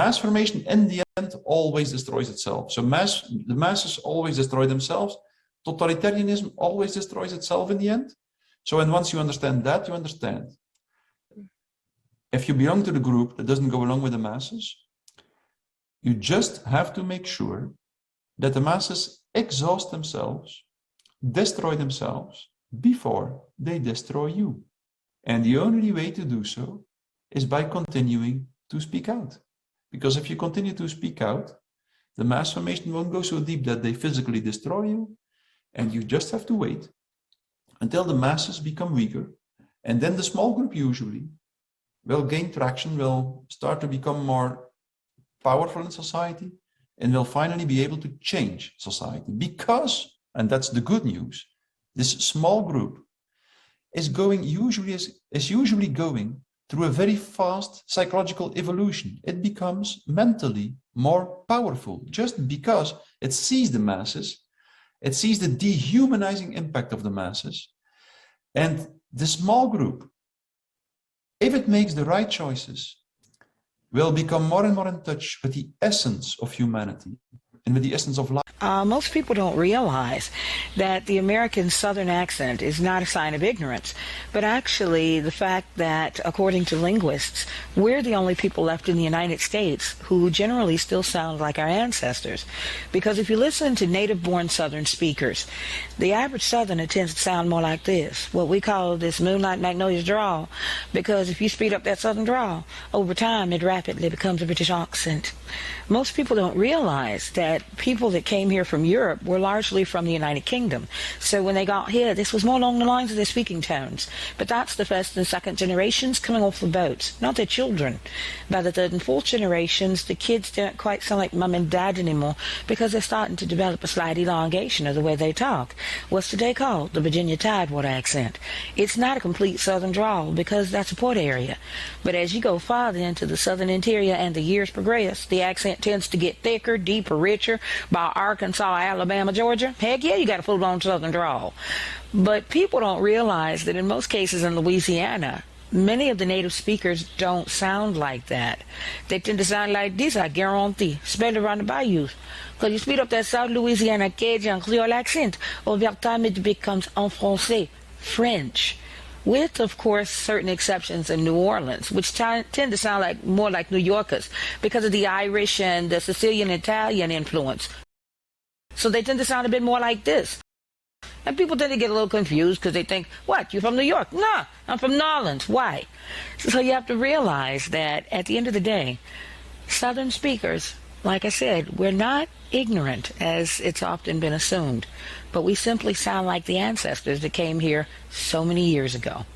Mass formation in the end always destroys itself. So the masses always destroy themselves. Totalitarianism always destroys itself in the end. So, and once you understand that, you understand. If you belong to the group that doesn't go along with the masses, you just have to make sure that the masses exhaust themselves, destroy themselves before they destroy you. And the only way to do so is by continuing to speak out. Because if you continue to speak out, the mass formation won't go so deep that they physically destroy you. And you just have to wait until the masses become weaker. And then the small group usually will gain traction, will start to become more powerful in society, and will finally be able to change society. Because, and that's the good news, this small group is usually going through a very fast psychological evolution. It becomes mentally more powerful just because it sees the masses, it sees the dehumanizing impact of the masses. And the small group, if it makes the right choices, will become more and more in touch with the essence of humanity and with the essence of life. Most people don't realize that the American Southern accent is not a sign of ignorance, but actually the fact that, according to linguists, we're the only people left in the United States who generally still sound like our ancestors. Because if you listen to native-born Southern speakers, the average Southerner tends to sound more like this, what we call this Moonlight Magnolia's drawl, because if you speed up that Southern drawl, over time it rapidly becomes a British accent. Most people don't realize that people that came here from Europe were largely from the United Kingdom. So when they got here, this was more along the lines of their speaking tones. But that's the first and second generations coming off the boats, not their children. By the third and fourth generations, the kids don't quite sound like mum and dad anymore because they're starting to develop a slight elongation of the way they talk. What's today called the Virginia Tidewater accent. It's not a complete Southern drawl because that's a port area. But as you go farther into the Southern interior and the years progress, the accent tends to get thicker, deeper, richer. By Arkansas, Alabama, Georgia, heck yeah, you got a full-blown Southern drawl. But people don't realize that in most cases in Louisiana, many of the native speakers don't sound like that. They tend to sound like this, I guarantee, especially around the bayous. Because you speed up that South Louisiana Cajun Creole accent, over time it becomes en français, French. With, of course, certain exceptions in New Orleans, which tend to sound like more like New Yorkers because of the Irish and the Sicilian Italian influence. So they tend to sound a bit more like this. And people tend to get a little confused because they think, what, you're from New York? No, I'm from New Orleans. Why? So you have to realize that at the end of the day, Southern speakers, like I said, we're not ignorant as it's often been assumed, but we simply sound like the ancestors that came here so many years ago.